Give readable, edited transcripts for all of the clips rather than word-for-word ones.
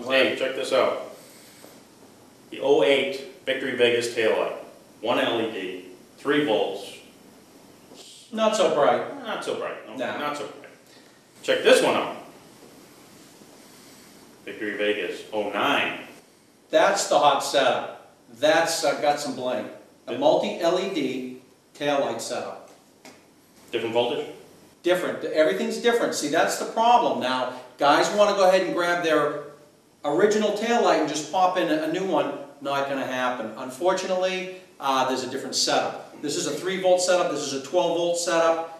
Hey, check this out. The 08 Victory Vegas taillight. 1 LED, 3 volts. Not so bright. Not so bright. No, No. not so bright. Check this one out. Victory Vegas 09. That's the hot setup. That's got some bling. A multi-LED taillight setup. Different voltage? Different. Everything's different. See, that's the problem. Now, guys want to go ahead and grab their original taillight and just pop in a new one. Not going to happen. Unfortunately, there's a different setup. This is a 3-volt setup. This is a 12-volt setup.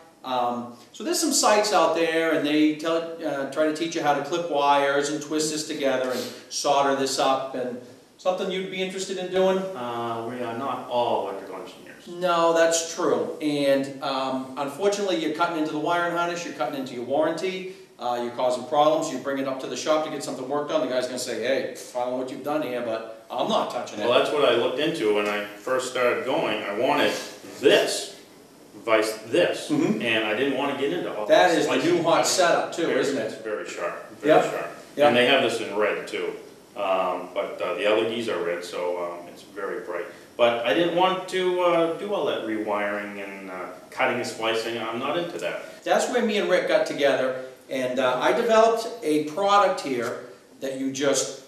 So there's some sites out there, and they try to teach you how to clip wires and twist this together and solder this up. And something you'd be interested in doing? We are not all electrical engineers. No, that's true. And unfortunately, you're cutting into the wiring harness. You're cutting into your warranty. You're causing problems. You bring it up to the shop to get something worked on. The guy's going to say, "Hey, I don't know what you've done here, but I'm not touching it." Well, that's what I looked into when I first started going. I wanted this, vice this, and I didn't want to get into all that. this. Is the new hot setup too, isn't It's it? very sharp, very sharp. Yep. And they have this in red too, but the LEDs are red, so it's very bright. But I didn't want to do all that rewiring and cutting and splicing. I'm not into that. That's where me and Rick got together, and I developed a product here that you just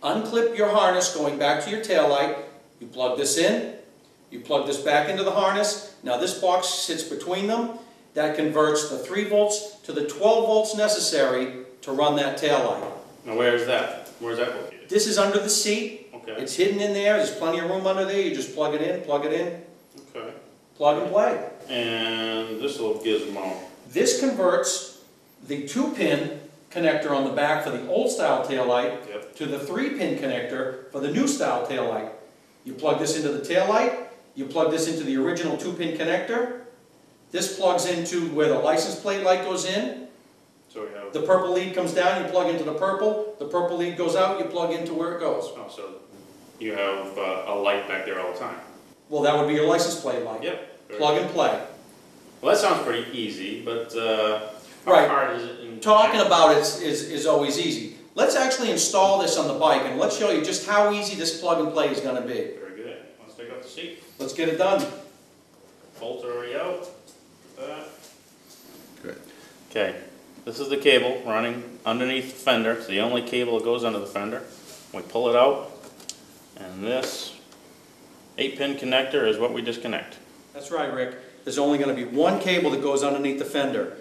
unclip your harness going back to your taillight. You plug this in. You plug this back into the harness. Now this box sits between them. That converts the 3 volts to the 12 volts necessary to run that taillight. Now where is that? Where is that located? This is under the seat. Okay. It's hidden in there. There's plenty of room under there. You just plug it in, Okay. plug and play. And this little gizmo. This converts the 2-pin connector on the back for the old style taillight to the 3-pin connector for the new style taillight. You plug this into the taillight. You plug this into the original 2-pin connector. This plugs into where the license plate light goes in. So we have the purple lead comes down, you plug into the purple lead goes out, you plug into where it goes. Oh, so you have a light back there all the time. Well, that would be your license plate light. Yep. Plug and play. Well, that sounds pretty easy, but how Right. hard is it? Talking about it is always easy. Let's actually install this on the bike and let's show you just how easy this plug and play is going to be. Very good. Let's take off the seat. Let's get it done. Bolts are already out. Good. Okay, this is the cable running underneath the fender. It's the only cable that goes under the fender. We pull it out, and this 8-pin connector is what we disconnect. That's right, Rick. There's only going to be one cable that goes underneath the fender.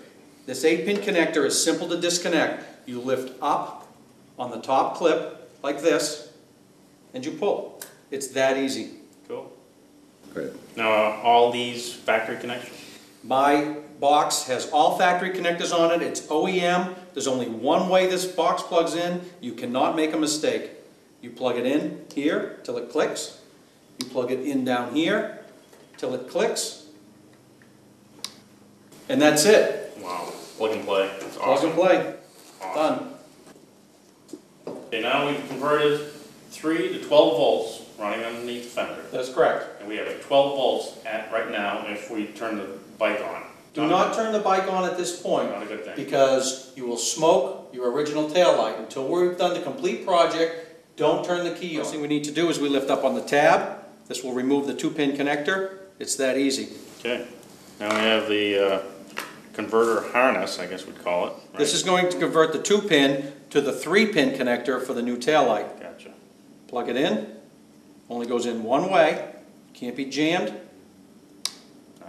This 8-pin connector is simple to disconnect. You lift up on the top clip like this, and you pull. It's that easy. Cool. Great. Now, all these factory connections? My box has all factory connectors on it. It's OEM. There's only one way this box plugs in. You cannot make a mistake. You plug it in here till it clicks. You plug it in down here till it clicks. And that's it. Wow. Plug and play. It's Plug awesome. and play. Awesome. Done. Okay, now we've converted 3 to 12 volts running underneath the fender. That's correct. And we have 12 volts at right now if we turn the bike on. Do not turn the bike on at this point Not a good thing. because you will smoke your original taillight. Until we've done the complete project, don't turn the key on. First thing we need to do is we lift up on the tab. This will remove the 2-pin connector. It's that easy. Okay. Now we have the converter harness, I guess we'd call it. Right? This is going to convert the 2-pin to the 3-pin connector for the new taillight. Gotcha. Plug it in. Only goes in one way. Can't be jammed.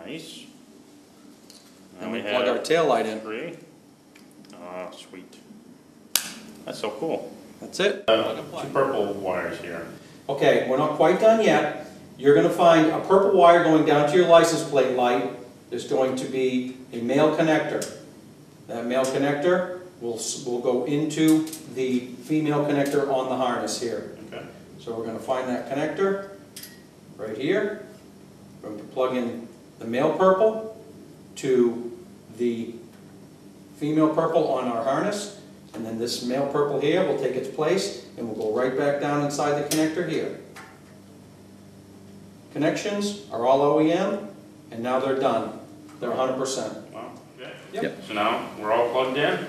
Nice. And we plug our taillight in. 3. Oh, sweet. That's so cool. That's it. 2 purple wires here. Okay, we're not quite done yet. You're going to find a purple wire going down to your license plate light. There's going to be a male connector. That male connector will go into the female connector on the harness here. Okay. So we're going to find that connector right here. We're going to plug in the male purple to the female purple on our harness, and then this male purple here will take its place and will go right back down inside the connector here. Connections are all OEM, and now they're done. They're 100%. Wow. Okay. Yep. So now we're all plugged in.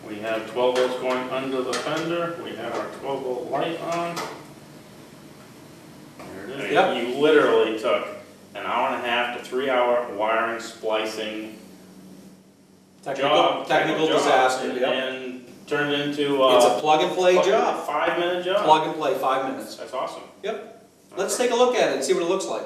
We have 12 volts going under the fender. We have our 12 volt light on. There it is. Yep. You literally took an hour and a half to 3 hour wiring, splicing Technical disaster, and, yep. and turned it into It's a plug and play job. 5-minute job. Plug and play, 5 minutes. That's awesome. Yep. Let's take a look at it and see what it looks like.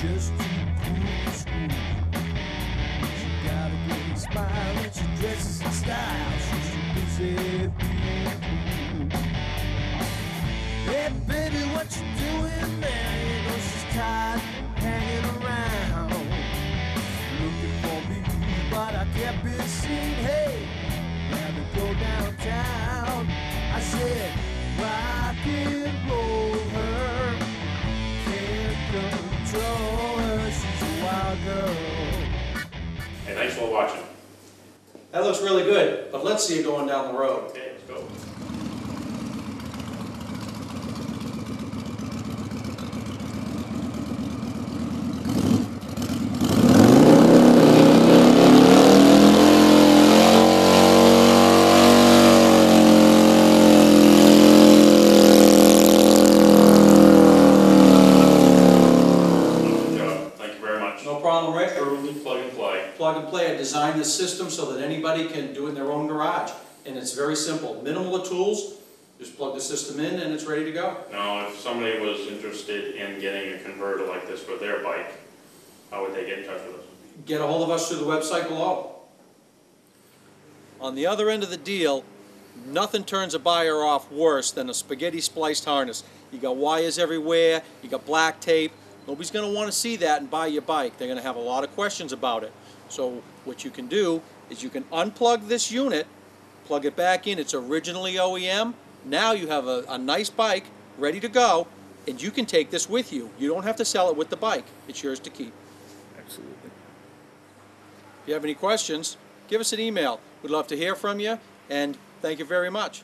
Just to cool the school. She got a great smile and she dresses in style. She's too busy being cool. Hey baby, what you doing there? You know she's tired hanging around, looking for me, but I can't be seen. Hey, let me go downtown. I said, rock and roll her, can't control her, she's a wild girl. Hey, thanks for watching. That looks really good, but let's see it going down the road. Okay, let's go. No problem, Rick. Truly plug and play. Plug and play. I designed this system so that anybody can do it in their own garage. And it's very simple. Minimal of tools, just plug the system in and it's ready to go. Now, if somebody was interested in getting a converter like this for their bike, how would they get in touch with us? Get a hold of us through the website below. On the other end of the deal, nothing turns a buyer off worse than a spaghetti spliced harness. You got wires everywhere, you got black tape. Nobody's going to want to see that and buy your bike. They're going to have a lot of questions about it. So what you can do is you can unplug this unit, plug it back in. It's originally OEM. Now you have a nice bike ready to go, and you can take this with you. You don't have to sell it with the bike. It's yours to keep. Absolutely. If you have any questions, give us an email. We'd love to hear from you, and thank you very much.